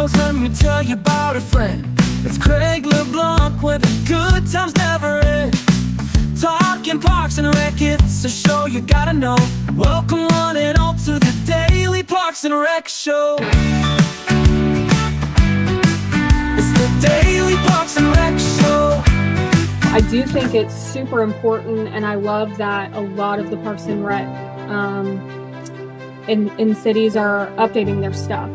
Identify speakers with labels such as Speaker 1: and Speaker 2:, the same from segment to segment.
Speaker 1: folks, let me tell you about a friend. It's Craig LeBlanc, where the good times never end. Talking Parks and Rec, it's a show you gotta know. Welcome one and all to the Daily Parks and Rec Show. It's the Daily Parks and Rec Show.
Speaker 2: I do think it's super important, and I love that a lot of the Parks and Rec in cities are updating their stuff,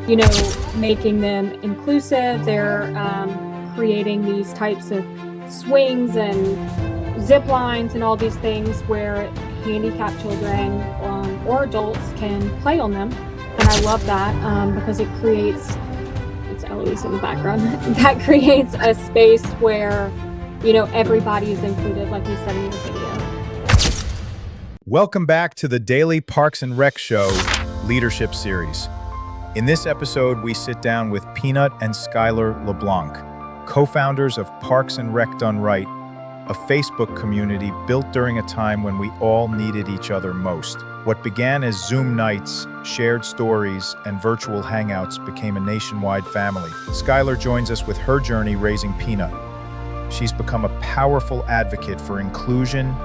Speaker 2: making them inclusive. They're creating these types of swings and zip lines and all these things where handicapped children or adults can play on them. And I love that because it creates, it's Eloise in the background, that creates a space where, everybody is included, like you said in your video.
Speaker 3: Welcome back to the Daily Parks and Rec Show Leadership Series. In this episode, we sit down with Peanut and Skylar LeBlanc, co-founders of Parks and Rec Done Right, a Facebook community built during a time when we all needed each other most. What began as Zoom nights, shared stories, and virtual hangouts became a nationwide family. Skylar joins us with her journey raising Peanut. She's become a powerful advocate for inclusion,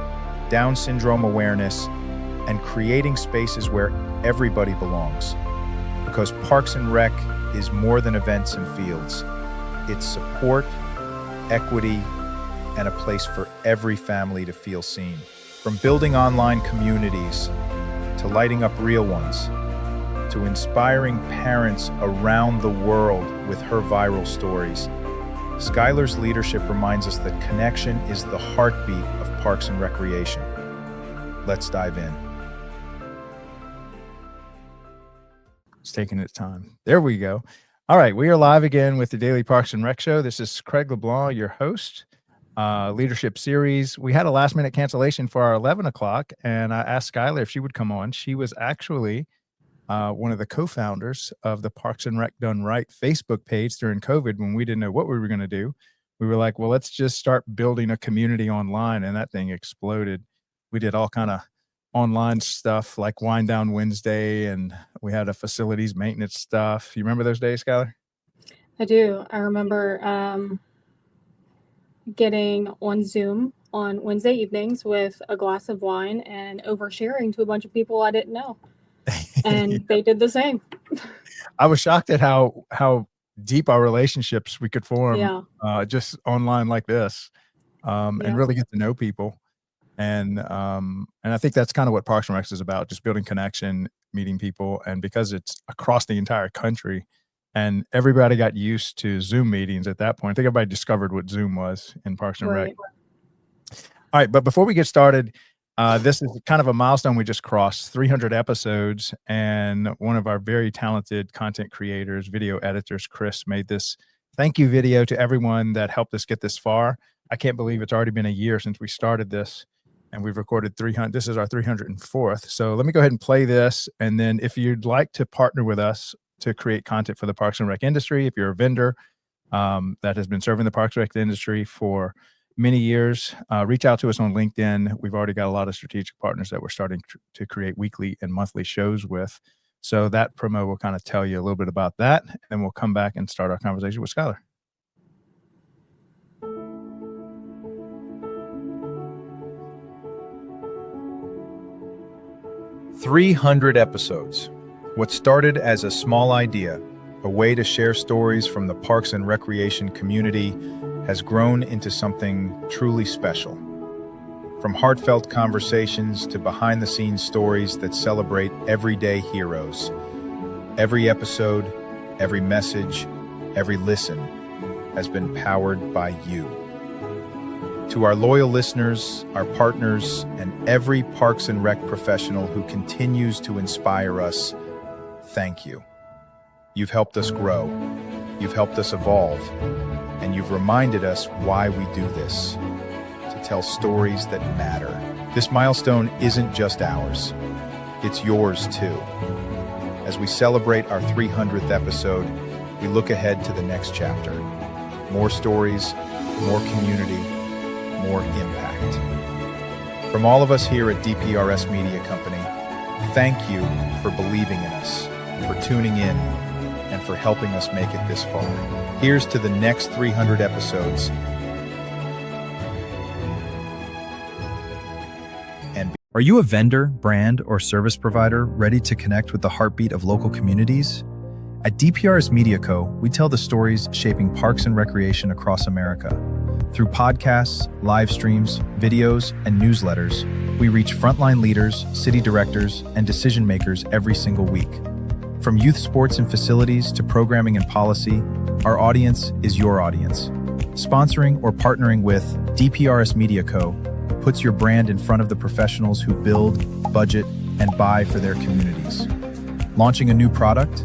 Speaker 3: Down syndrome awareness, and creating spaces where everybody belongs. Because Parks and Rec is more than events and fields. It's support, equity, and a place for every family to feel seen. From building online communities, to lighting up real ones, to inspiring parents around the world with her viral stories, Skylar's leadership reminds us that connection is the heartbeat of Parks and Recreation. Let's dive in.
Speaker 4: It's taking its time. There we go. All right, we are live again with the Daily Parks and Rec Show. This is Craig LeBlanc, your host, leadership series. We had a last minute cancellation for our 11 o'clock, and I asked Skylar if she would come on. She was actually one of the co-founders of the Parks and Rec Done Right Facebook page during COVID when we didn't know what we were going to do. We were like, well, let's just start building a community online, and that thing exploded. We did all kind of online stuff like Wind Down Wednesday, and we had a facilities maintenance stuff. You remember those days, Skylar?
Speaker 2: I do. I remember getting on Zoom on Wednesday evenings with a glass of wine and oversharing to a bunch of people I didn't know. And they did the same.
Speaker 4: I was shocked at how deep our relationships we could form just online like this, and really get to know people. And I think that's kind of what Parks and Rec is about, just building connection, meeting people. And because it's across the entire country and everybody got used to Zoom meetings at that point, I think everybody discovered what Zoom was in Parks and Rec. All right, but before we get started, this is kind of a milestone we just crossed, 300 episodes, and one of our very talented content creators, video editors, Chris, made this thank you video to everyone that helped us get this far. I can't believe it's already been a year since we started this, and we've recorded 300. This is our 304th. So let me go ahead and play this, and then if you'd like to partner with us to create content for the Parks and Rec industry, if you're a vendor that has been serving the Parks and Rec industry for many years, reach out to us on LinkedIn. We've already got a lot of strategic partners that we're starting to create weekly and monthly shows with. So that promo will kind of tell you a little bit about that, and then we'll come back and start our conversation with Skylar.
Speaker 3: "300 episodes. What started as a small idea, a way to share stories from the Parks and Recreation community, has grown into something truly special. From heartfelt conversations to behind-the-scenes stories that celebrate everyday heroes. Every episode, every message, every listen has been powered by you. To our loyal listeners, our partners, and every Parks and Rec professional who continues to inspire us, thank you. You've helped us grow, you've helped us evolve, and you've reminded us why we do this, to tell stories that matter. This milestone isn't just ours, it's yours too. As we celebrate our 300th episode, we look ahead to the next chapter. More stories, more community, more impact. From all of us here at DPRS Media Company, thank you for believing in us, for tuning in, and for helping us make it this far. Here's to the next 300 episodes. And are you a vendor, brand, or service provider ready to connect with the heartbeat of local communities? At DPRS Media Co., we tell the stories shaping parks and recreation across America. Through podcasts, live streams, videos, and newsletters, we reach frontline leaders, city directors, and decision makers every single week. From youth sports and facilities to programming and policy, our audience is your audience. Sponsoring or partnering with DPRS Media Co. puts your brand in front of the professionals who build, budget, and buy for their communities. Launching a new product,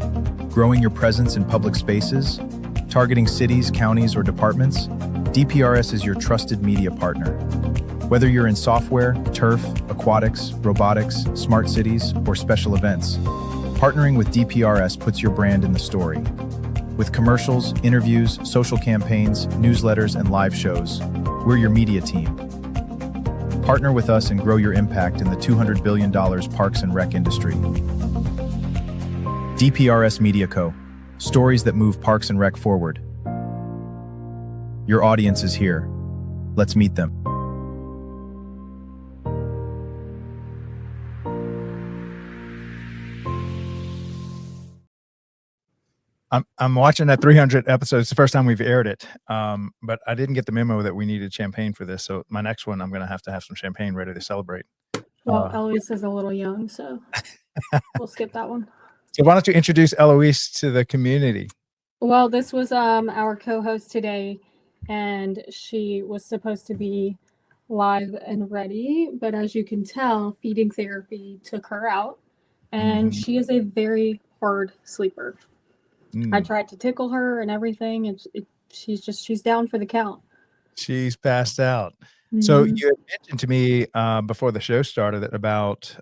Speaker 3: growing your presence in public spaces, targeting cities, counties, or departments, DPRS is your trusted media partner. Whether you're in software, turf, aquatics, robotics, smart cities, or special events, partnering with DPRS puts your brand in the story. With commercials, interviews, social campaigns, newsletters, and live shows, we're your media team. Partner with us and grow your impact in the $200 billion parks and rec industry. DPRS Media Co. Stories that move parks and rec forward. Your audience is here. Let's meet them.
Speaker 4: I'm watching that 300 episodes. It's the first time we've aired it, but I didn't get the memo that we needed champagne for this. So my next one, I'm going to have some champagne ready to celebrate.
Speaker 2: Well, Eloise is a little young, so we'll skip that one.
Speaker 4: So why don't you introduce Eloise to the community?
Speaker 2: Well, this was our co-host today, and she was supposed to be live and ready, but as you can tell, feeding therapy took her out, and she is a very hard sleeper. I tried to tickle her and everything, and she's down for the count.
Speaker 4: She's passed out. So you had mentioned to me before the show started about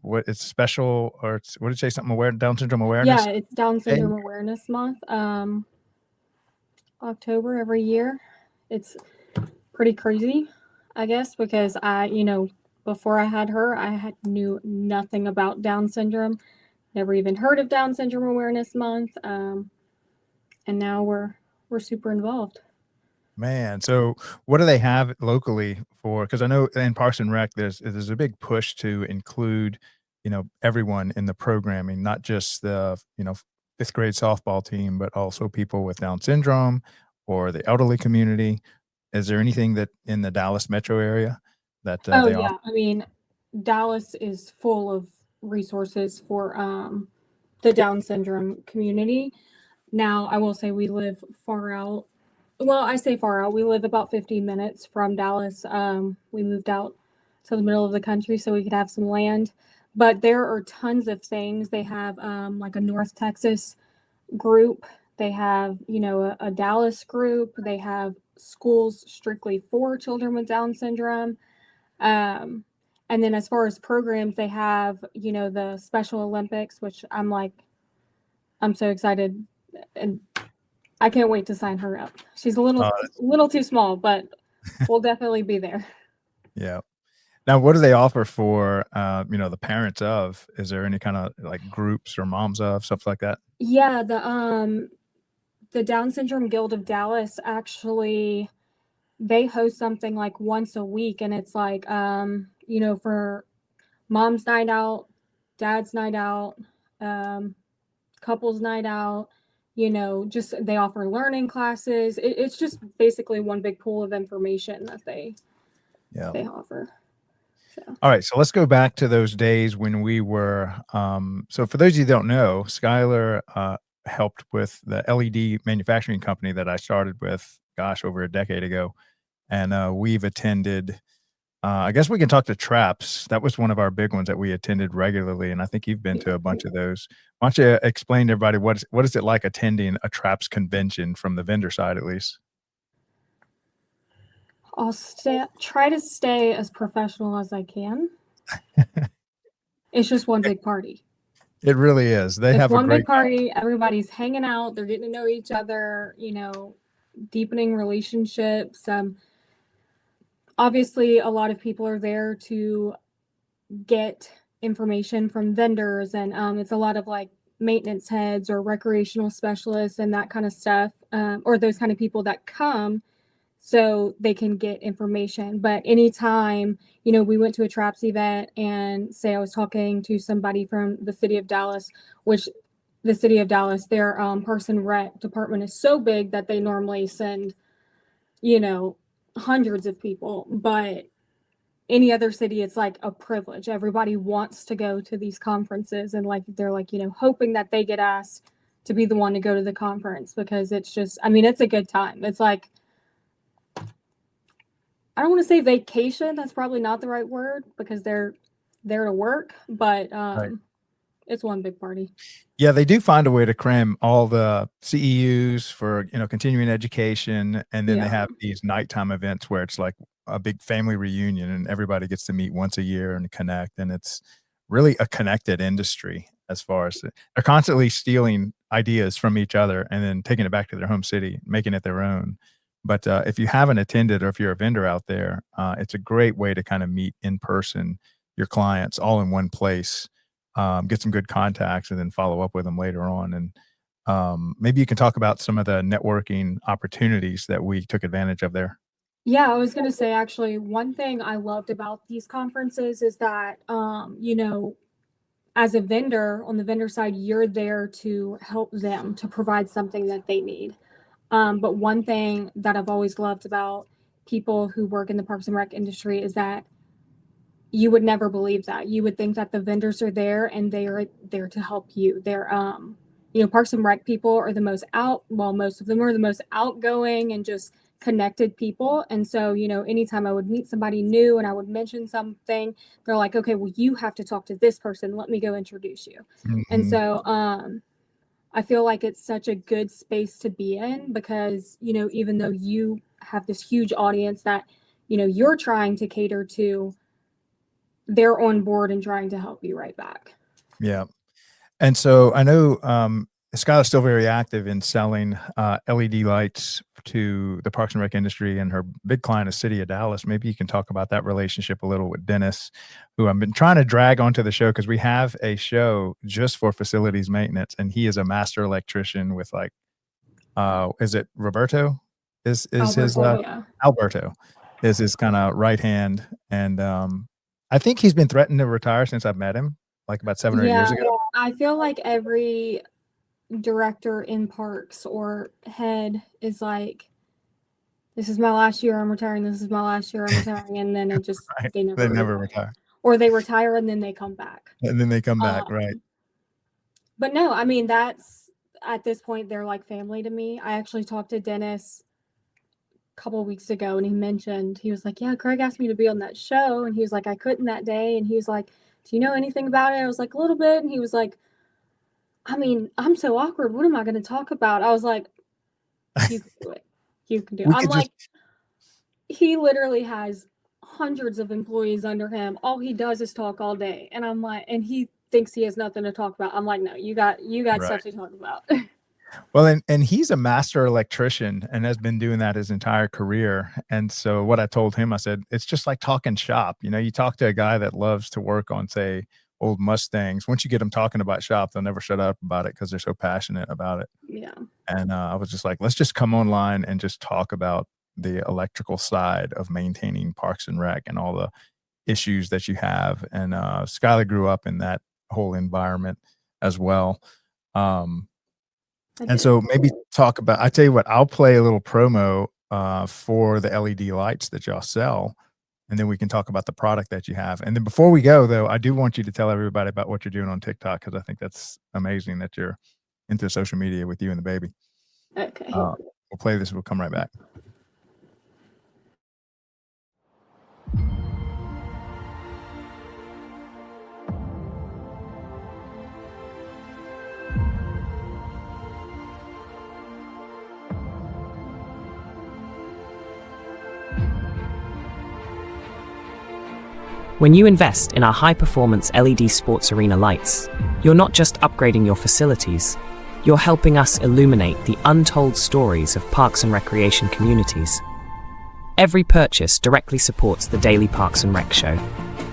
Speaker 4: what it's special, or what did you say, something Down syndrome awareness?
Speaker 2: Yeah, it's Down syndrome awareness month. October every year. It's pretty crazy, I guess, because before I had her, I knew nothing about Down syndrome. Never even heard of Down syndrome awareness month. And now we're super involved.
Speaker 4: Man, so what do they have locally for? Because I know in Parks and Rec, there's a big push to include, everyone in the programming, not just the, fifth grade softball team, but also people with Down syndrome or the elderly community. Is there anything that in the Dallas metro area that they offer?
Speaker 2: I mean, Dallas is full of resources for the Down syndrome community. Now, I will say we live far out. Well, I say far out. We live about 15 minutes from Dallas. We moved out to the middle of the country so we could have some land. But there are tons of things. They have like a North Texas group. They have, a Dallas group. They have schools strictly for children with Down syndrome. And then as far as programs, they have, the Special Olympics, which I'm so excited. And I can't wait to sign her up. She's a little too small, but we'll definitely be there. Yeah.
Speaker 4: Now, what do they offer for, the parents of? Is there any kind of like groups or moms of, stuff like that?
Speaker 2: Yeah, the Down Syndrome Guild of Dallas, actually, they host something like once a week, and it's like, for mom's night out, dad's night out, couples night out, just they offer learning classes. It's just basically one big pool of information that they offer. So.
Speaker 4: All right, so let's go back to those days when we were. So for those of you who don't know, Skylar helped with the LED manufacturing company that I started with, over a decade ago, and we've attended. I guess we can talk to Traps. That was one of our big ones that we attended regularly, and I think you've been to a bunch of those. Why don't you explain to everybody what is it like attending a Traps convention from the vendor side, at least?
Speaker 2: I'll try to stay as professional as I can. It's just one big party.
Speaker 4: It really is. They have
Speaker 2: one big party. Everybody's hanging out. They're getting to know each other, deepening relationships. Obviously, a lot of people are there to get information from vendors, and it's a lot of like maintenance heads or recreational specialists and that kind of stuff, or those kind of people that come so they can get information. But anytime, we went to a traps event and say I was talking to somebody from the city of Dallas, which the city of Dallas, their Parks and Rec department is so big that they normally send, hundreds of people. But any other city, it's like a privilege. Everybody wants to go to these conferences, and they're hoping that they get asked to be the one to go to the conference, because it's just, it's a good time. It's like, I don't want to say vacation. That's probably not the right word, because they're there to work, but
Speaker 4: Right.
Speaker 2: It's one big party.
Speaker 4: Yeah, they do find a way to cram all the CEUs for, continuing education. And then they have these nighttime events where it's like a big family reunion and everybody gets to meet once a year and connect. And it's really a connected industry, as far as they're constantly stealing ideas from each other and then taking it back to their home city, making it their own. But if you haven't attended, or if you're a vendor out there, it's a great way to kind of meet in person your clients all in one place. Get some good contacts and then follow up with them later on. And maybe you can talk about some of the networking opportunities that we took advantage of there.
Speaker 2: Yeah, I was going to say, actually, one thing I loved about these conferences is that, as a vendor, on the vendor side, you're there to help them, to provide something that they need. But one thing that I've always loved about people who work in the Parks and Rec industry is that you would never believe that. You would think that the vendors are there and they are there to help you. They're, Parks and Rec people are most of them are the most outgoing and just connected people. And so, anytime I would meet somebody new and I would mention something, they're like, okay, well, you have to talk to this person. Let me go introduce you. Mm-hmm. And so, I feel like it's such a good space to be in, because, even though you have this huge audience that, you're trying to cater to, they're on board and trying to help you right back.
Speaker 4: Yeah. And so I know Skylar's still very active in selling LED lights to the Parks and Rec industry, and her big client is City of Dallas. Maybe you can talk about that relationship a little with Dennis, who I've been trying to drag onto the show, because we have a show just for facilities maintenance, and he is a master electrician with is it Roberto? Is
Speaker 2: Alberto,
Speaker 4: his
Speaker 2: yeah.
Speaker 4: Alberto is his kind of right hand, and I think he's been threatened to retire since I've met him, like about 7 or 8 years ago.
Speaker 2: I feel like every director in parks or head is like, this is my last year, I'm retiring. This is my last year, I'm retiring. And then it just,
Speaker 4: right.
Speaker 2: they
Speaker 4: never retire.
Speaker 2: Or they retire and then they come back.
Speaker 4: And then they come back, right.
Speaker 2: But no, that's, at this point, they're like family to me. I actually talked to Dennis couple of weeks ago, and he was like, yeah, Craig asked me to be on that show, and he was like, I couldn't that day, and he was like, do you know anything about it? I was like, a little bit. And he was like, I'm so awkward, what am I going to talk about? I was like, you can do it, I'm like, he literally has hundreds of employees under him, all he does is talk all day, and I'm like, and he thinks he has nothing to talk about. I'm like, no, you got right. Stuff to talk about.
Speaker 4: Well, and he's a master electrician and has been doing that his entire career. And so what I told him, I said, it's just like talking shop. You talk to a guy that loves to work on, say, old Mustangs. Once you get them talking about shop, they'll never shut up about it, because they're so passionate about it.
Speaker 2: Yeah.
Speaker 4: And I was just like, let's just come online and just talk about the electrical side of maintaining Parks and Rec and all the issues that you have. And Skylar grew up in that whole environment as well. And so maybe talk about, I tell you what, I'll play a little promo for the LED lights that y'all sell, and then we can talk about the product that you have. And then before we go, though, I do want you to tell everybody about what you're doing on TikTok, because I think that's amazing that you're into social media with you and the baby.
Speaker 2: Okay.
Speaker 4: We'll play this. We'll come right back.
Speaker 5: When you invest in our high-performance LED sports arena lights, you're not just upgrading your facilities, you're helping us illuminate the untold stories of parks and recreation communities. Every purchase directly supports the Daily Parks and Rec Show.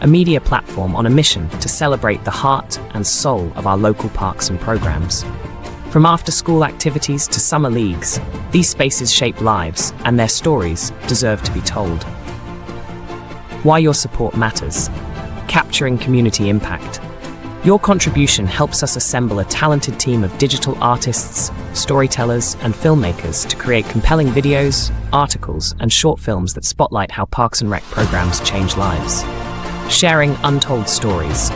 Speaker 5: a media platform on a mission to celebrate the heart and soul of our local parks and programs. From after-school activities to summer leagues, these spaces shape lives, and their stories deserve to be told. Why your support matters. Capturing community impact. Your contribution helps us assemble a talented team of digital artists, storytellers, and filmmakers to create compelling videos, articles, and short films that spotlight how Parks and Rec programs change lives. Sharing untold stories.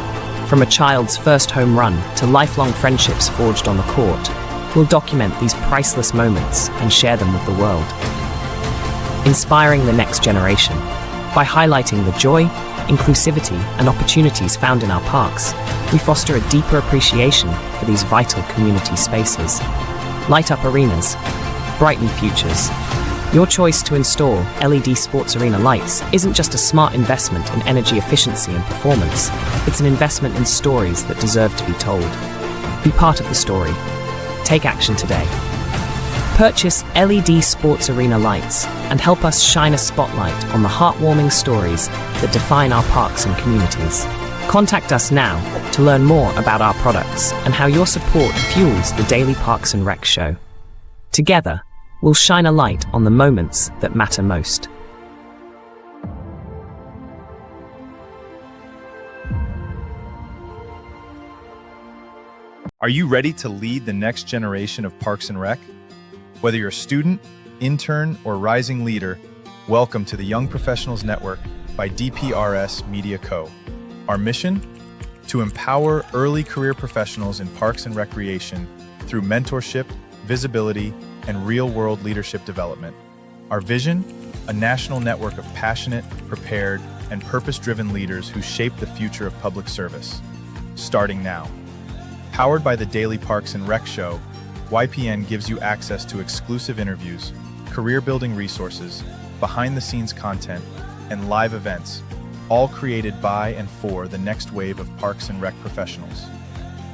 Speaker 5: From a child's first home run to lifelong friendships forged on the court, we'll document these priceless moments and share them with the world. Inspiring the next generation. By highlighting the joy, inclusivity, and opportunities found in our parks, we foster a deeper appreciation for these vital community spaces. Light up arenas, brighten futures. Your choice to install LED sports arena lights isn't just a smart investment in energy efficiency and performance, it's an investment in stories that deserve to be told. Be part of the story. Take action today. Purchase LED sports arena lights and help us shine a spotlight on the heartwarming stories that define our parks and communities. Contact us now to learn more about our products and how your support fuels the Daily Parks and Rec show. Together, we'll shine a light on the moments that matter most.
Speaker 3: Are you ready to lead the next generation of Parks and Rec? Whether you're a student, intern, or rising leader, welcome to the Young Professionals Network by DPRS Media Co. Our mission? To empower early career professionals in parks and recreation through mentorship, visibility, and real-world leadership development. Our vision? A national network of passionate, prepared, and purpose-driven leaders who shape the future of public service. Starting now. Powered by the Daily Parks and Rec show, YPN gives you access to exclusive interviews, career-building resources, behind-the-scenes content, and live events, all created by and for the next wave of Parks and Rec professionals.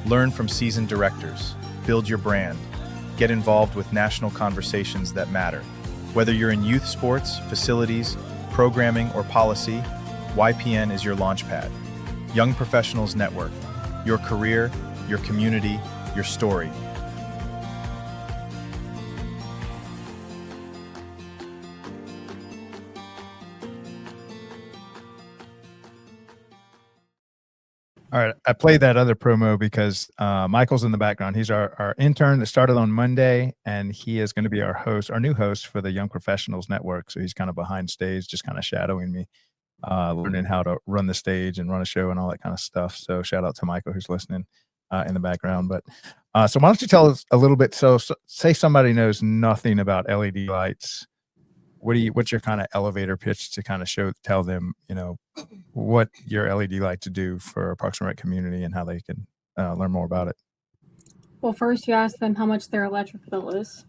Speaker 3: Learn from seasoned directors, build your brand, get involved with national conversations that matter. Whether you're in youth sports, facilities, programming, or policy, YPN is your launchpad. Young Professionals Network, your career, your community, your story.
Speaker 4: All right, I played that other promo because Michael's in the background. He's our intern that started on Monday, and he is going to be our host, our new host for the Young Professionals Network. So he's kind of behind stage, just kind of shadowing me, learning how to run the stage and run a show and all that kind of stuff. So shout out to Michael who's listening in the background. But so why don't you tell us a little bit? So say somebody knows nothing about LED lights. What's your kind of elevator pitch to kind of tell them, what your LED lights do for Parks and Rec community and how they can learn more about it?
Speaker 2: Well, first you ask them how much their electric bill is.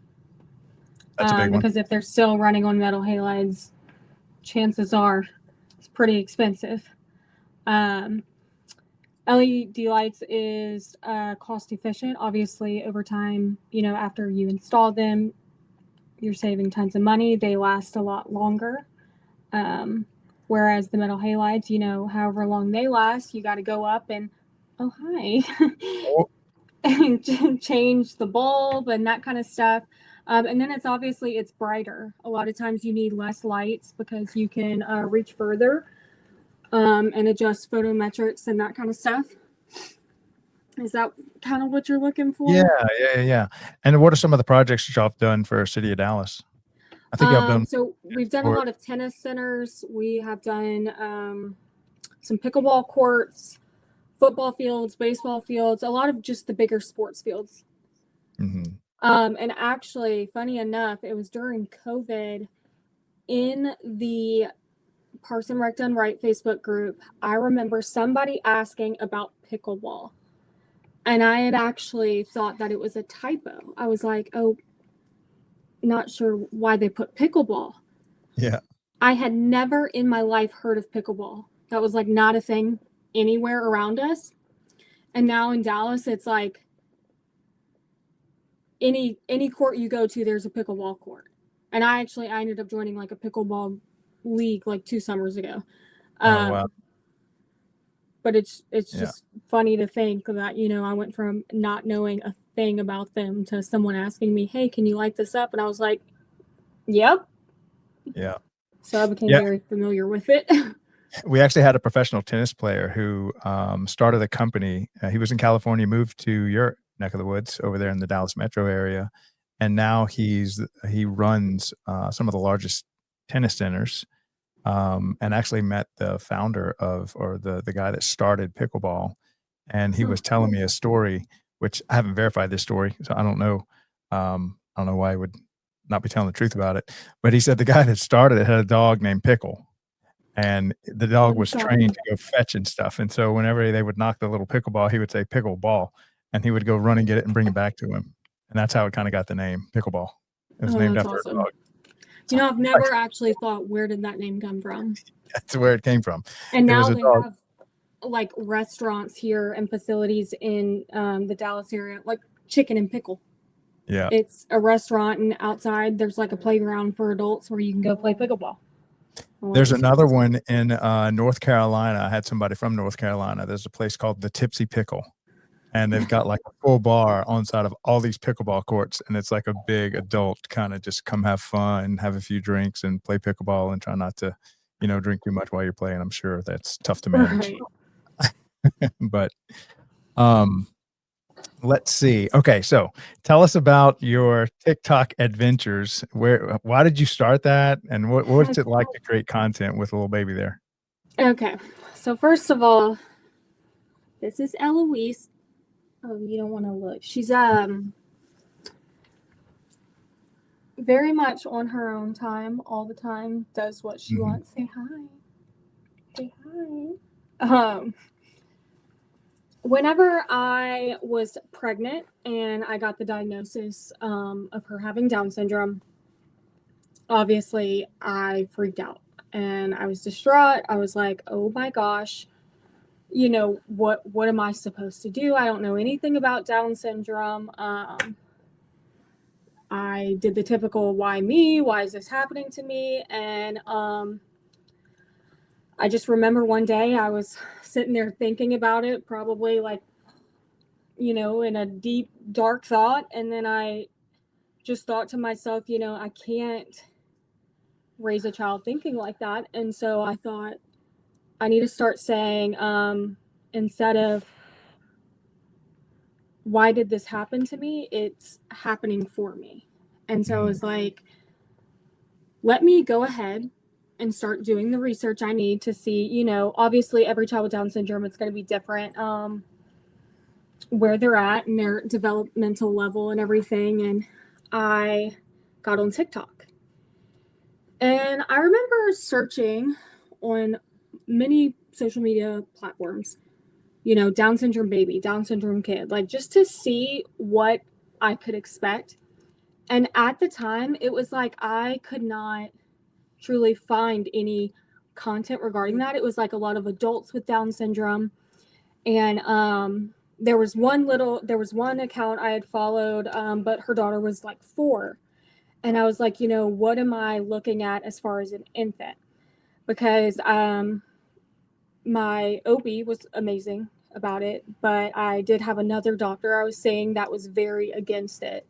Speaker 4: That's a big one.
Speaker 2: Because if they're still running on metal halides, chances are it's pretty expensive. LED lights is cost efficient. Obviously, over time, after you install them, you're saving tons of money. They last a lot longer. Whereas the metal halides, however long they last, you got to go up and, oh, hi, and change the bulb and that kind of stuff. And then it's brighter. A lot of times you need less lights because you can reach further and adjust photometrics and that kind of stuff. Is that kind of what you're looking for?
Speaker 4: Yeah. And what are some of the projects that y'all have done for City of Dallas? I think y'all have done.
Speaker 2: So we've done a lot of tennis centers. We have done some pickleball courts, football fields, baseball fields, a lot of just the bigger sports fields.
Speaker 4: Mm-hmm.
Speaker 2: And actually, funny enough, it was during COVID in the Parks and Rec Done Right Facebook group. I remember somebody asking about pickleball. And I had actually thought that it was a typo. I was like, oh, not sure why they put pickleball.
Speaker 4: Yeah.
Speaker 2: I had never in my life heard of pickleball. That was like not a thing anywhere around us. And now in Dallas, it's like any court you go to, there's a pickleball court. And I ended up joining like a pickleball league like 2 summers ago.
Speaker 4: Oh, wow.
Speaker 2: but it's
Speaker 4: Yeah.
Speaker 2: just funny to think that, you know, I went from not knowing a thing about them to someone asking me, hey, can you light this up? And I was like, yep.
Speaker 4: Yeah.
Speaker 2: So I became
Speaker 4: Yeah.
Speaker 2: very familiar with it.
Speaker 4: We actually had a professional tennis player who started a company. He was in California, moved to your neck of the woods over there in the Dallas metro area. And now he runs some of the largest tennis centers, and actually met the founder of, or the guy that started pickleball. And he was telling me a story, which I haven't verified this story, so I don't know. I don't know why he would not be telling the truth about it. But he said the guy that started it had a dog named Pickle. And the dog was trained to go fetch and stuff. And so whenever they would knock the little pickleball, he would say pickleball, and he would go run and get it and bring it back to him. And that's how it kind of got the name pickleball. It was named
Speaker 2: That's
Speaker 4: after
Speaker 2: awesome.
Speaker 4: a dog.
Speaker 2: You know, I've never actually thought, where did that name come from?
Speaker 4: That's where it came from.
Speaker 2: And
Speaker 4: It was
Speaker 2: now
Speaker 4: a
Speaker 2: they
Speaker 4: dog.
Speaker 2: have like restaurants here and facilities in the Dallas area, like Chicken and Pickle.
Speaker 4: Yeah.
Speaker 2: It's a restaurant, and outside there's like a playground for adults where you can go play pickleball.
Speaker 4: There's another one in North Carolina. I had somebody from North Carolina. There's a place called the Tipsy Pickle, and they've got like a full bar on side of all these pickleball courts, and it's like a big adult kind of just come have fun, have a few drinks, and play pickleball, and try not to, you know, drink too much while you're playing. I'm sure that's tough to manage. Right. But let's see. Okay, so tell us about your TikTok adventures. Why did you start that, and what's it like to create content with a little baby there?
Speaker 2: Okay, so first of all, this is Eloise. Oh, you don't want to look. She's very much on her own time all the time. Does what she wants. Say hi. Say hi. Whenever I was pregnant and I got the diagnosis of her having Down syndrome, obviously I freaked out and I was distraught. I was like, oh my gosh, you know, what am I supposed to do? I don't know anything about Down syndrome. I did the typical, why me? Why is this happening to me? And I just remember one day I was sitting there thinking about it, probably like, you know, in a deep, dark thought. And then I just thought to myself, you know, I can't raise a child thinking like that. And so I thought I need to start saying, instead of why did this happen to me, it's happening for me. And so it was like, let me go ahead and start doing the research I need to see, you know, obviously every child with Down syndrome, it's going to be different, where they're at and their developmental level and everything. And I got on TikTok. And I remember searching on many social media platforms, you know, Down syndrome baby, Down syndrome kid, like just to see what I could expect. And at the time, it was like I could not truly find any content regarding that. It was like a lot of adults with Down syndrome. And there was one account I had followed, but her daughter was like 4. And I was like, you know, what am I looking at as far as an infant? Because my OB was amazing about it, but I did have another doctor I was seeing that was very against it.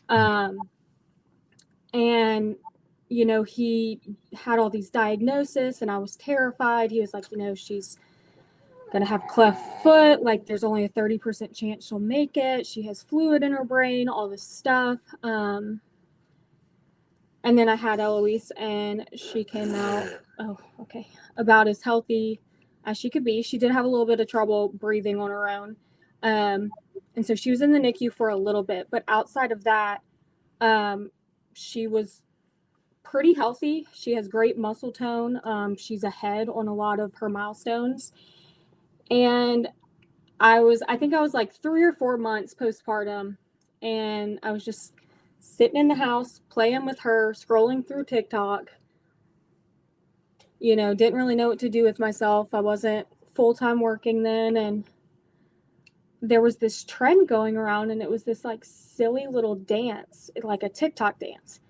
Speaker 2: And, you know, he had all these diagnoses and I was terrified. He was like, you know, she's going to have cleft foot. Like there's only a 30% chance she'll make it. She has fluid in her brain, all this stuff. And then I had Eloise and she came out, about as healthy as she could be. She did have a little bit of trouble breathing on her own. And so she was in the NICU for a little bit, but outside of that, she was pretty healthy. She has great muscle tone. She's ahead on a lot of her milestones. And I think I was like 3 or 4 months postpartum, and I was just sitting in the house, playing with her, scrolling through TikTok. You know, didn't really know what to do with myself. I wasn't full-time working then, and there was this trend going around, and it was this like silly little dance, like a TikTok dance.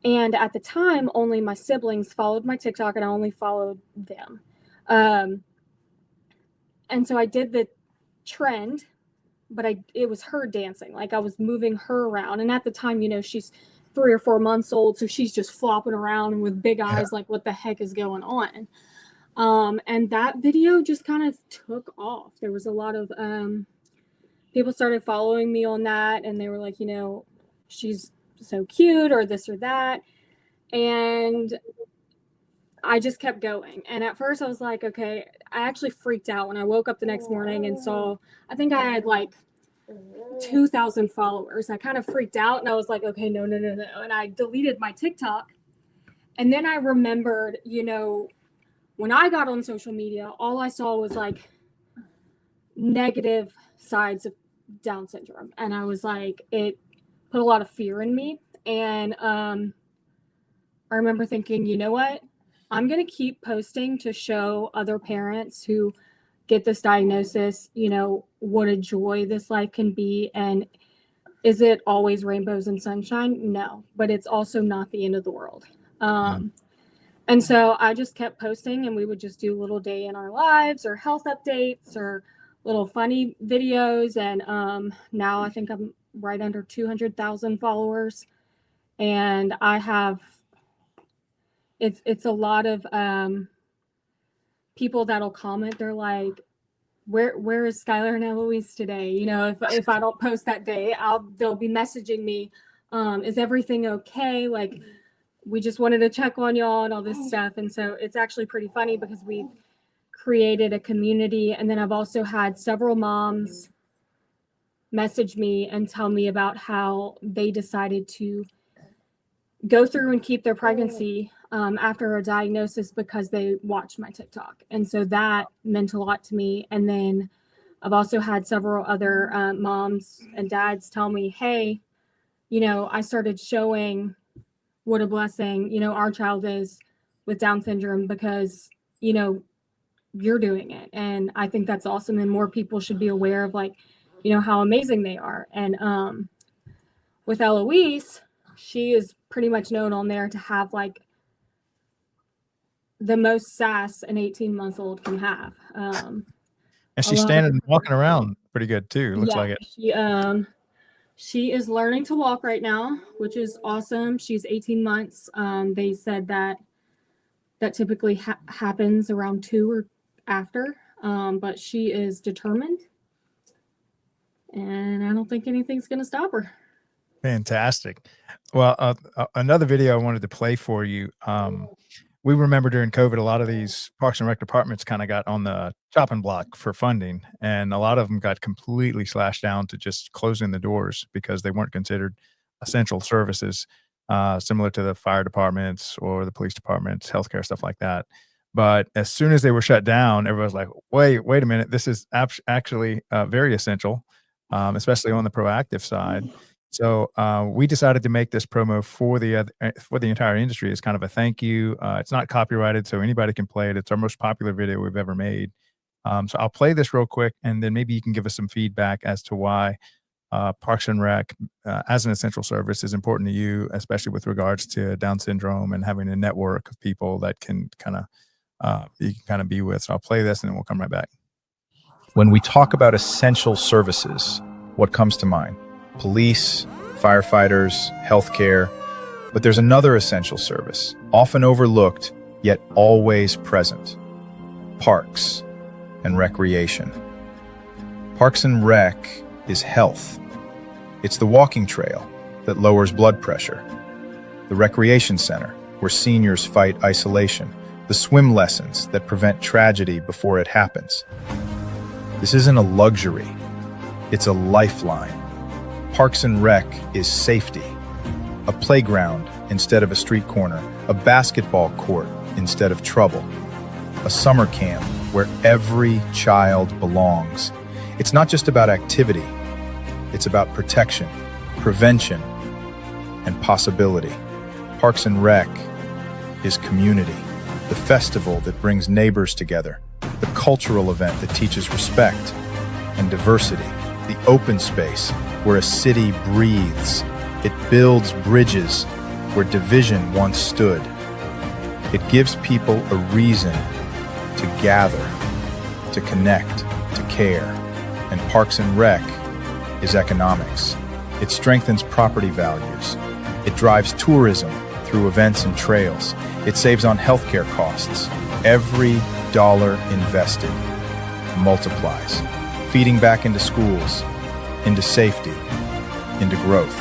Speaker 2: And at the time, only my siblings followed my TikTok, and I only followed them. And so I did the trend, but it was her dancing. Like I was moving her around. And at the time, you know, she's 3 or 4 months old. So she's just flopping around with big eyes, like what the heck is going on? And that video just kind of took off. There was a lot of people started following me on that, and they were like, you know, she's so cute or this or that. And I just kept going. And at first I was like, okay, I actually freaked out when I woke up the next morning and saw, I think I had like 2,000 followers. I kind of freaked out and I was like, okay, no. And I deleted my TikTok. And then I remembered, you know, when I got on social media, all I saw was like negative sides of Down syndrome. And I was like, it put a lot of fear in me. And I remember thinking, you know what? I'm going to keep posting to show other parents who get this diagnosis, you know, what a joy this life can be. And is it always rainbows and sunshine? No, but it's also not the end of the world. And so I just kept posting, and we would just do little day in our lives or health updates or little funny videos. And now I think I'm right under 200,000 followers. And I have, it's a lot of people that'll comment. They're like, where is Skylar and Eloise today? You know, if I don't post that day, they'll be messaging me, is everything okay? Like, we just wanted to check on y'all and all this stuff. And so it's actually pretty funny because we've created a community. And then I've also had several moms message me and tell me about how they decided to go through and keep their pregnancy after a diagnosis because they watched my TikTok. And so that meant a lot to me. And then I've also had several other moms and dads tell me, hey, you know, I started showing what a blessing, you know, our child is with Down syndrome because, you know, you're doing it. And I think that's awesome. And more people should be aware of, like, you know, how amazing they are. And with Eloise, she is pretty much known on there to have like the most sass an 18-month-old can have.
Speaker 4: And she's standing and walking around pretty good too. Looks like it.
Speaker 2: She is learning to walk right now, which is awesome. She's 18 months. They said that typically happens around 2 or after, but she is determined, and I don't think anything's going to stop her.
Speaker 4: Fantastic. Well, another video I wanted to play for you. We remember during COVID, a lot of these Parks and Rec departments kind of got on the chopping block for funding, and a lot of them got completely slashed down to just closing the doors because they weren't considered essential services, similar to the fire departments or the police departments, healthcare, stuff like that. But as soon as they were shut down, everybody was like, wait a minute, this is actually very essential, especially on the proactive side. So we decided to make this promo for the entire industry as kind of a thank you. It's not copyrighted, so anybody can play it. It's our most popular video we've ever made. So I'll play this real quick, and then maybe you can give us some feedback as to why Parks and Rec as an essential service is important to you, especially with regards to Down syndrome and having a network of people that can kind of be with. So I'll play this, and then we'll come right back.
Speaker 3: When we talk about essential services, what comes to mind? Police, firefighters, healthcare. But there's another essential service, often overlooked, yet always present: parks and recreation. Parks and Rec is health. It's the walking trail that lowers blood pressure, the recreation center where seniors fight isolation, the swim lessons that prevent tragedy before it happens. This isn't a luxury, it's a lifeline. Parks and Rec is safety. A playground instead of a street corner, a basketball court instead of trouble, a summer camp where every child belongs. It's not just about activity, it's about protection, prevention, and possibility. Parks and Rec is community, the festival that brings neighbors together, the cultural event that teaches respect and diversity, the open space where a city breathes. It builds bridges where division once stood. It gives people a reason to gather, to connect, to care. And Parks and Rec is economics. It strengthens property values. It drives tourism through events and trails. It saves on healthcare costs. Every dollar invested multiplies, feeding back into schools, into safety, into growth.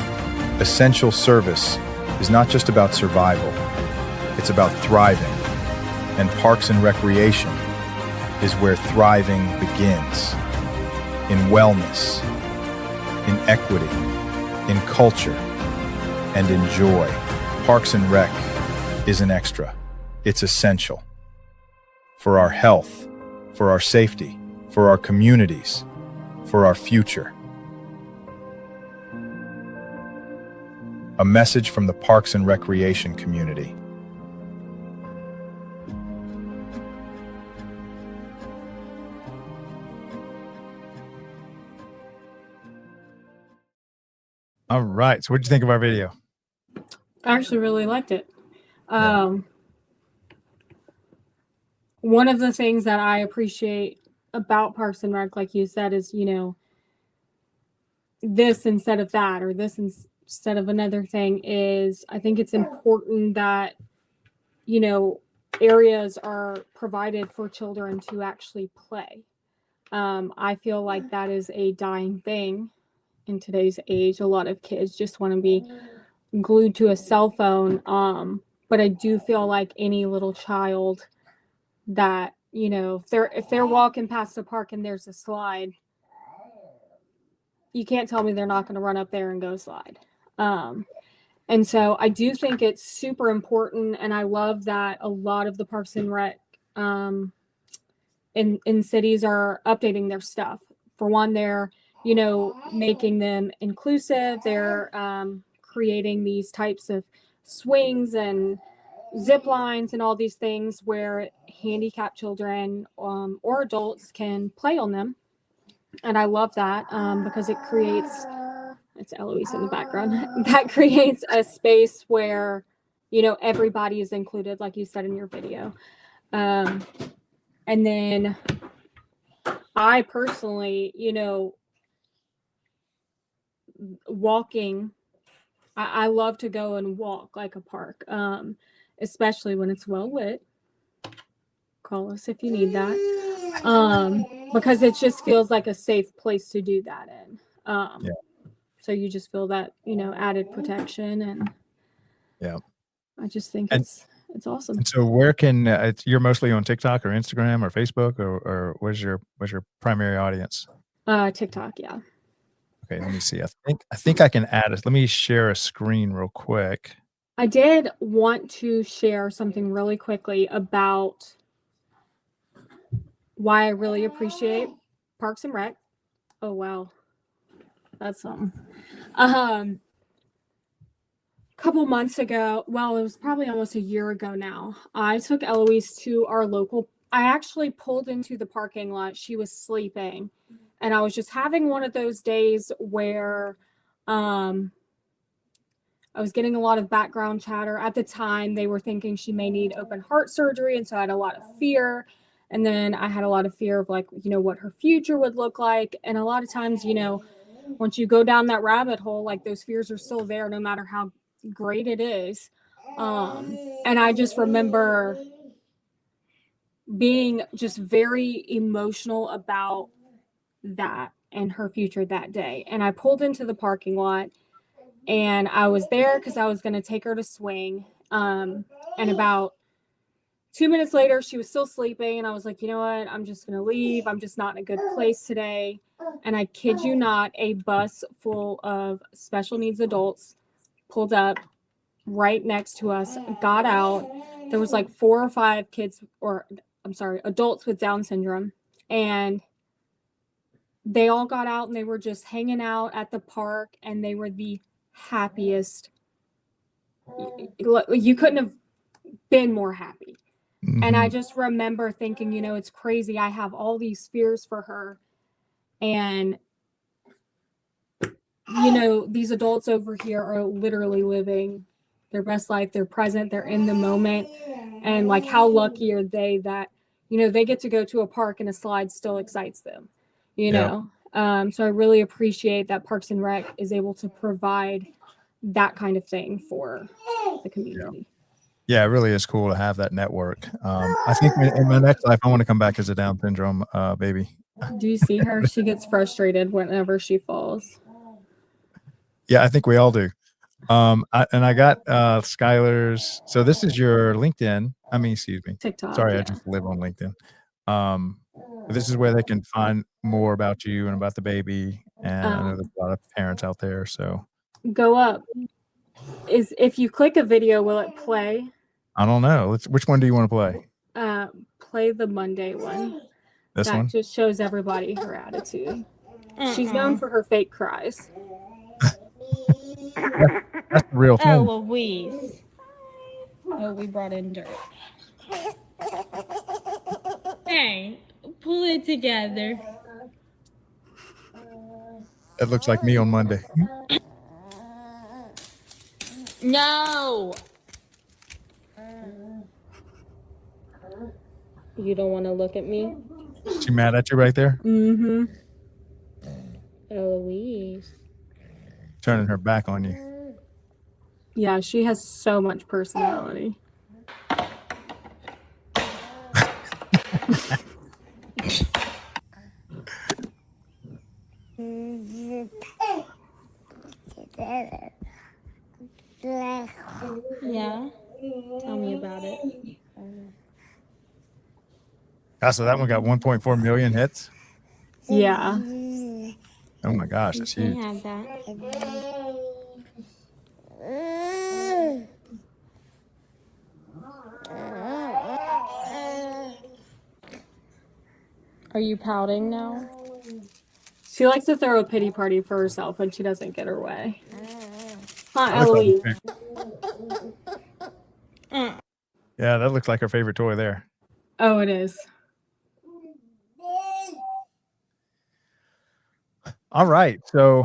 Speaker 3: Essential service is not just about survival, it's about thriving. And Parks and Recreation is where thriving begins. In wellness, in equity, in culture, and in joy. Parks and Rec isn't extra, it's essential. For our health, for our safety, for our communities, for our future. A message from the Parks and Recreation community.
Speaker 4: All right. So what did you think of our video?
Speaker 2: I actually really liked it. One of the things that I appreciate about Parks and Rec, like you said, is, this instead of that, or this instead of another thing, is I think it's important that, areas are provided for children to actually play. I feel like that is a dying thing in today's age. A lot of kids just want to be glued to a cell phone. But I do feel like any little child that, if they're walking past the park and there's a slide, you can't tell me they're not going to run up there and go slide. And so I do think it's super important. And I love that a lot of the Parks and Rec in cities are updating their stuff. For one, they're, making them inclusive. They're creating these types of swings and zip lines and all these things where handicapped children or adults can play on them. And I love that because it creates, it's Eloise in the background, that creates a space where, everybody is included, like you said in your video. And then I personally, walking, I love to go and walk like a park, especially when it's well lit. Call us if you need that. Because it just feels like a safe place to do that in. So you just feel that, added protection, and I just think it's awesome.
Speaker 4: And so where can you're mostly on TikTok or Instagram or Facebook, or where's your primary audience?
Speaker 2: TikTok, yeah.
Speaker 4: Okay, let me see. I think I can add it. Let me share a screen real quick.
Speaker 2: I did want to share something really quickly about why I really appreciate Parks and Rec. Oh, wow. That's something. Couple months ago, well, it was probably almost a year ago now, I took Eloise to our local, I actually pulled into the parking lot. She was sleeping, and I was just having one of those days where I was getting a lot of background chatter. At the time, they were thinking she may need open heart surgery, and so I had a lot of fear. And then I had a lot of fear of, like, what her future would look like. And a lot of times, once you go down that rabbit hole, like, those fears are still there no matter how great it is. And I just remember being just very emotional about that and her future that day. And I pulled into the parking lot, and I was there because I was going to take her to swing. And about 2 minutes later, she was still sleeping, and I was like, you know what? I'm just going to leave. I'm just not in a good place today. And I kid you not, a bus full of special needs adults pulled up right next to us, got out. There was like 4 or 5 adults with Down syndrome. And they all got out, and they were just hanging out at the park, and they were the happiest. You couldn't have been more happy. Mm-hmm. And I just remember thinking, it's crazy. I have all these fears for her. And, these adults over here are literally living their best life. They're present. They're in the moment. And, like, how lucky are they that, they get to go to a park and a slide still excites them. you know. So I really appreciate that Parks and Rec is able to provide that kind of thing for the community.
Speaker 4: Yeah, it really is cool to have that network. I think in my next life, I want to come back as a Down syndrome baby.
Speaker 2: Do you see her? She gets frustrated whenever she falls.
Speaker 4: Yeah, I think we all do. I got Skylar's. So this is your LinkedIn. I mean, excuse me.
Speaker 2: TikTok.
Speaker 4: Sorry,
Speaker 2: Yeah.
Speaker 4: I just live on LinkedIn. This is where they can find more about you and about the baby. And I know there's a lot of parents out there. So
Speaker 2: go up. If you click a video, will it play?
Speaker 4: I don't know. Which one do you want to play?
Speaker 2: Play the Monday one.
Speaker 4: This
Speaker 2: that
Speaker 4: one?
Speaker 2: Just shows everybody her attitude. She's known for her fake cries.
Speaker 4: That's the real thing.
Speaker 6: Oh, Louise. Oh, we brought in dirt. Hey, pull it together.
Speaker 4: It looks like me on Monday.
Speaker 6: No. You don't want to look at me?
Speaker 4: She mad at you right there?
Speaker 2: Mm-hmm.
Speaker 6: Eloise.
Speaker 4: Turning her back on you.
Speaker 2: Yeah, she has so much personality.
Speaker 6: Yeah? Tell me about it.
Speaker 4: So that one got 1.4 million hits.
Speaker 2: Yeah.
Speaker 4: Oh my gosh, that's huge.
Speaker 6: Have that. Are you pouting now?
Speaker 2: She likes to throw a pity party for herself when she doesn't get her way. Huh, Eloise?
Speaker 4: Yeah, that looks like her favorite toy there.
Speaker 2: Oh, it is.
Speaker 4: All right. So,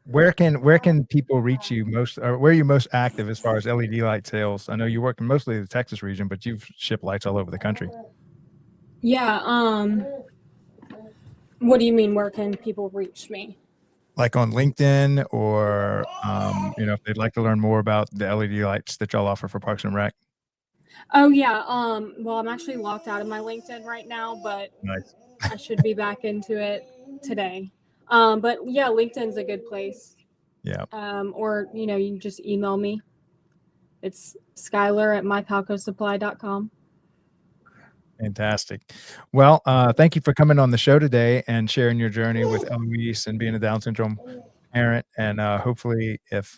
Speaker 4: where can people reach you most, or where are you most active as far as LED light sales? I know you work in mostly the Texas region, but you've shipped lights all over the country.
Speaker 2: Yeah. What do you mean? Where can people reach me?
Speaker 4: Like on LinkedIn, or if they'd like to learn more about the LED lights that y'all offer for Parks and Rec.
Speaker 2: Oh yeah. Well, I'm actually locked out of my LinkedIn right now, but
Speaker 4: Nice.
Speaker 2: I should be back into it today. But yeah, LinkedIn's a good place.
Speaker 4: Yeah.
Speaker 2: Or you can just email me. It's Skylar@mypalcosupply.com.
Speaker 4: Fantastic. Well, thank you for coming on the show today and sharing your journey with Eloise and being a Down syndrome parent. And hopefully, if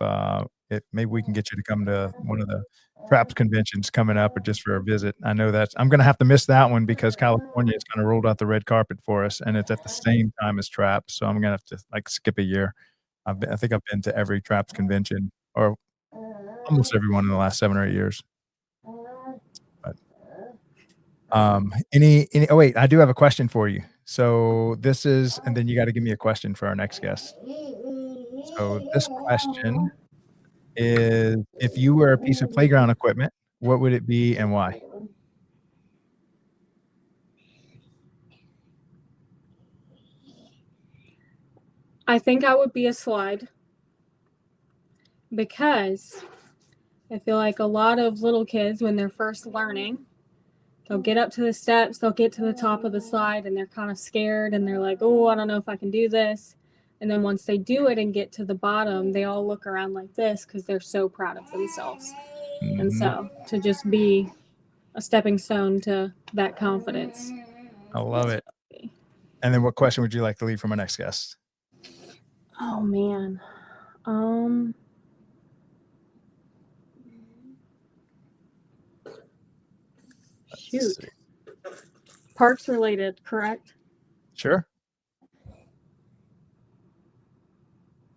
Speaker 4: maybe we can get you to come to one of the TRAPS conventions coming up, or just for a visit. I know I'm going to have to miss that one because California has kind of rolled out the red carpet for us, and it's at the same time as TRAPS. So I'm going to have to skip a year. I think I've been to every TRAPS convention, or almost every one in the last 7 or 8 years. But oh wait, I do have a question for you. So this is, and then you got to give me a question for our next guest. So this question is, if you were a piece of playground equipment, what would it be and why?
Speaker 2: I think I would be a slide, because I feel like a lot of little kids, when they're first learning, they'll get up to the steps, they'll get to the top of the slide, and they're kind of scared, and they're like, oh, I don't know if I can do this. And then once they do it and get to the bottom, they all look around like this because they're so proud of themselves. Mm-hmm. And so to just be a stepping stone to that confidence.
Speaker 4: I love it. And then what question would you like to leave from our next guest?
Speaker 2: Oh, man. Shoot. Parks related, correct?
Speaker 4: Sure.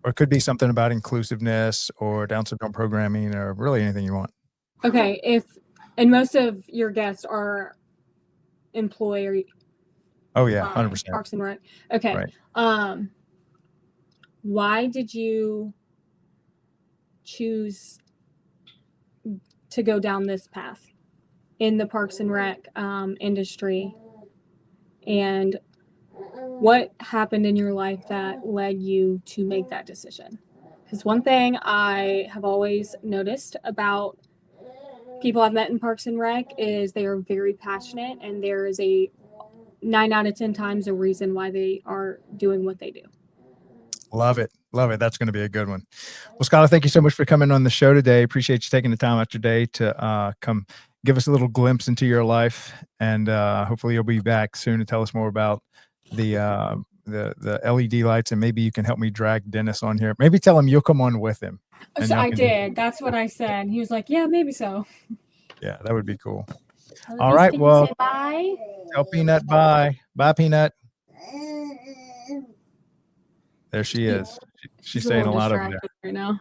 Speaker 4: Or it could be something about inclusiveness or Down syndrome programming, or really anything you want.
Speaker 2: Okay. And most of your guests are employee.
Speaker 4: Oh yeah, 100%.
Speaker 2: Parks and Rec. Okay.
Speaker 4: Right.
Speaker 2: Why did you choose to go down this path in the Parks and Rec industry? And what happened in your life that led you to make that decision? Because one thing I have always noticed about people I've met in Parks and Rec is they are very passionate, and there is a 9 out of 10 times a reason why they are doing what they do.
Speaker 4: Love it. Love it. That's going to be a good one. Well, Skylar, thank you so much for coming on the show today. Appreciate you taking the time out your day to come give us a little glimpse into your life. And hopefully you'll be back soon to tell us more about the LED lights, and maybe you can help me drag Dennis on here. Maybe tell him you'll come on with him.
Speaker 2: So I did. That's what I said. He was like, yeah, maybe so.
Speaker 4: Yeah, that would be cool.
Speaker 6: Elise,
Speaker 4: All right.
Speaker 6: can you
Speaker 4: Well,
Speaker 6: say bye.
Speaker 4: tell Peanut bye. Bye, Peanut. There she is. She's saying a lot over there
Speaker 2: right now.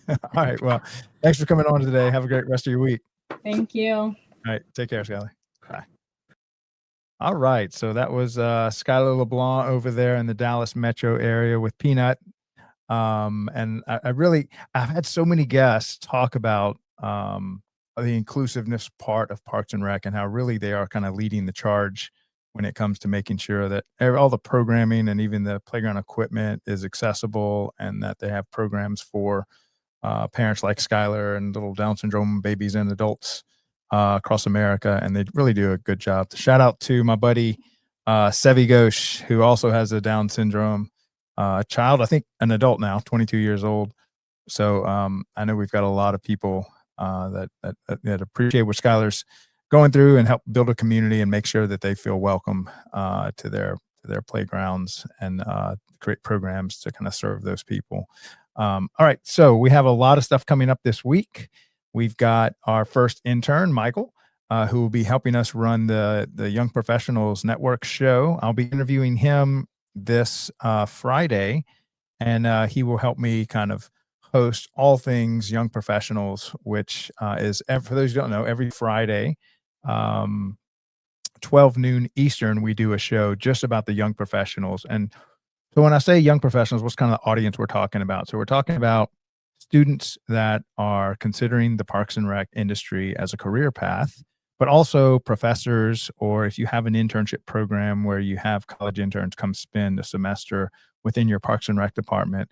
Speaker 4: All right. Well, thanks for coming on today. Have a great rest of your week.
Speaker 2: Thank you.
Speaker 4: All right. Take care, Skylar. Bye. All right. So that was Skylar LeBlanc over there in the Dallas metro area with Peanut. And I've had so many guests talk about the inclusiveness part of Parks and Rec and how really they are kind of leading the charge when it comes to making sure that all the programming and even the playground equipment is accessible, and that they have programs for parents like Skylar and little Down syndrome babies and adults across America. And they really do a good job. Shout out to my buddy Sevi Ghosh, who also has a Down syndrome child, I think an adult now, 22 years old. So I know we've got a lot of people that appreciate what Skylar's going through and help build a community and make sure that they feel welcome to their playgrounds and create programs to kind of serve those people. All right, so we have a lot of stuff coming up this week. We've got our first intern, Michael, who will be helping us run the Young Professionals Network show. I'll be interviewing him this Friday, and he will help me kind of host all things Young Professionals, which is, for those who don't know, every Friday, 12 noon Eastern, we do a show just about the young professionals. And so when I say young professionals, what's kind of the audience we're talking about? So we're talking about students that are considering the Parks and Rec industry as a career path, but also professors, or if you have an internship program where you have college interns come spend a semester within your Parks and Rec department.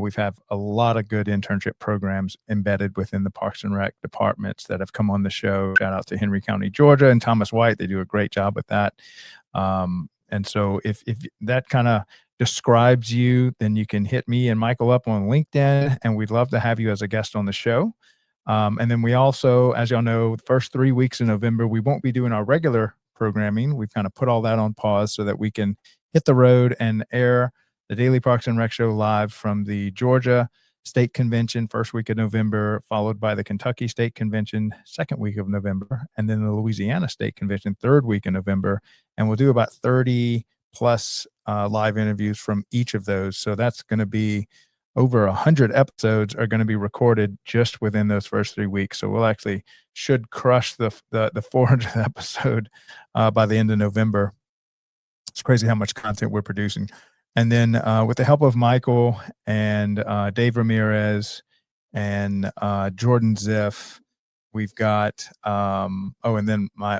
Speaker 4: We've had a lot of good internship programs embedded within the Parks and Rec departments that have come on the show. Shout out to Henry County, Georgia, and Thomas White. They do a great job with that. And so if that kind of describes you, then you can hit me and Michael up on LinkedIn, and we'd love to have you as a guest on the show. And then we also, as y'all know, the first 3 weeks in November, we won't be doing our regular programming. We've kind of put all that on pause so that we can hit the road and air the Daily Parks and Rec show live from the Georgia State Convention, first week of November, followed by the Kentucky State Convention, second week of November, and then the Louisiana State Convention, third week in November. And we'll do about 30 plus live interviews from each of those. So that's going to be over 100 episodes are going to be recorded just within those first 3 weeks. So we'll actually should crush the 400th episode by the end of November. It's crazy how much content we're producing. And then with the help of Michael and Dave Ramirez and Jordan Ziff, we've got and then my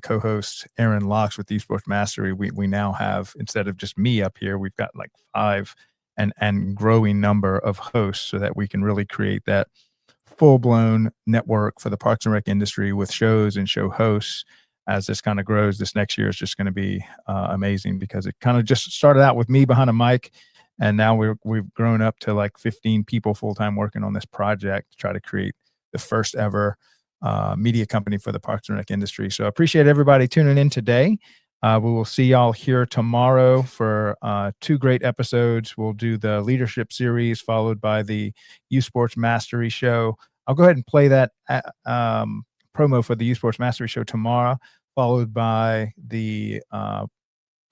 Speaker 4: co-host Aaron Locks with eSports Mastery. We now have, instead of just me up here, we've got like 5 and growing number of hosts, so that we can really create that full-blown network for the Parks and Rec industry with shows and show hosts. As this kind of grows, this next year is just going to be amazing, because it kind of just started out with me behind a mic, and now we've grown up to like 15 people full-time working on this project to try to create the first ever media company for the Parks and Rec industry. So I appreciate everybody tuning in today. We will see y'all here tomorrow for 2 great episodes. We'll do the leadership series followed by the eSports Mastery show. I'll go ahead and play that promo for the eSports Mastery show tomorrow, followed by the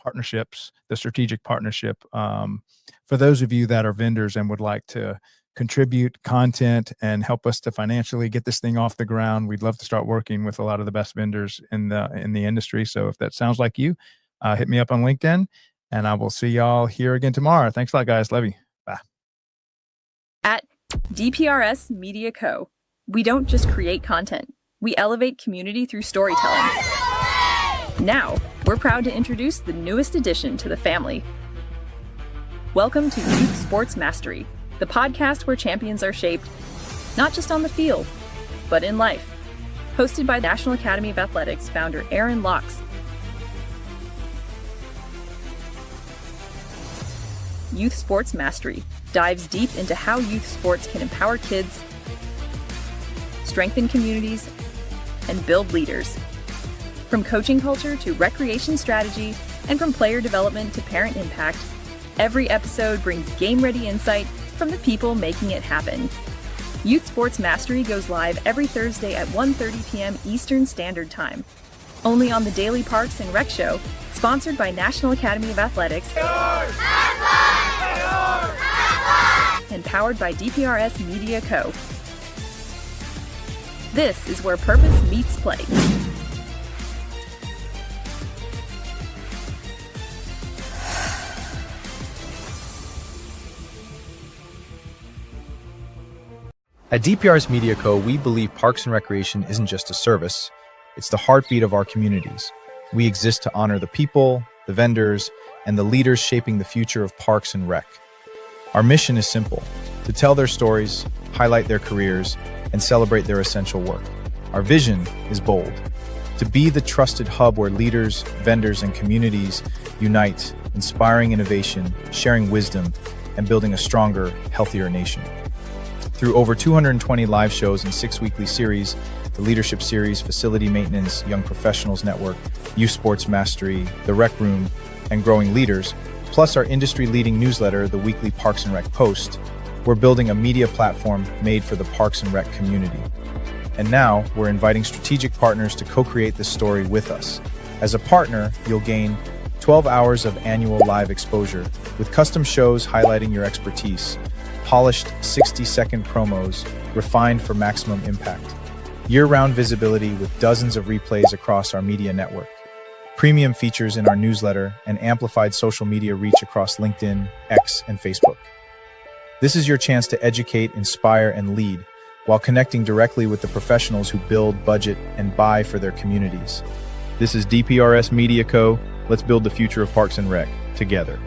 Speaker 4: partnerships, the strategic partnership. For those of you that are vendors and would like to contribute content and help us to financially get this thing off the ground, we'd love to start working with a lot of the best vendors in the industry. So if that sounds like you, hit me up on LinkedIn, and I will see y'all here again tomorrow. Thanks a lot, guys. Love you. Bye.
Speaker 7: At DPRS Media Co., we don't just create content. We elevate community through storytelling. Now, we're proud to introduce the newest addition to the family. Welcome to Youth Sports Mastery, the podcast where champions are shaped not just on the field, but in life. Hosted by National Academy of Athletics founder Aaron Locks. Youth Sports Mastery dives deep into how youth sports can empower kids, strengthen communities, and build leaders. From coaching culture to recreation strategy, and from player development to parent impact, every episode brings game-ready insight from the people making it happen. Youth Sports Mastery goes live every Thursday at 1:30 p.m. Eastern Standard Time. Only on the Daily Parks and Rec Show, sponsored by National Academy of Athletics and powered by DPRS Media Co. This is where purpose meets play.
Speaker 3: At DPRS Media Co., we believe Parks and Recreation isn't just a service, it's the heartbeat of our communities. We exist to honor the people, the vendors, and the leaders shaping the future of Parks and Rec. Our mission is simple: to tell their stories, highlight their careers, and celebrate their essential work. Our vision is bold: to be the trusted hub where leaders, vendors, and communities unite, inspiring innovation, sharing wisdom, and building a stronger, healthier nation. Through over 220 live shows and 6 weekly series, the Leadership Series, Facility Maintenance, Young Professionals Network, Youth Sports Mastery, The Rec Room, and Growing Leaders, plus our industry-leading newsletter, the weekly Parks and Rec Post, we're building a media platform made for the Parks and Rec community. And now, we're inviting strategic partners to co-create this story with us. As a partner, you'll gain 12 hours of annual live exposure, with custom shows highlighting your expertise, polished 60-second promos refined for maximum impact, year-round visibility with dozens of replays across our media network, premium features in our newsletter, and amplified social media reach across LinkedIn, X, and Facebook. This is your chance to educate, inspire, and lead while connecting directly with the professionals who build, budget, and buy for their communities. This is DPRS Media Co. Let's build the future of Parks and Rec together.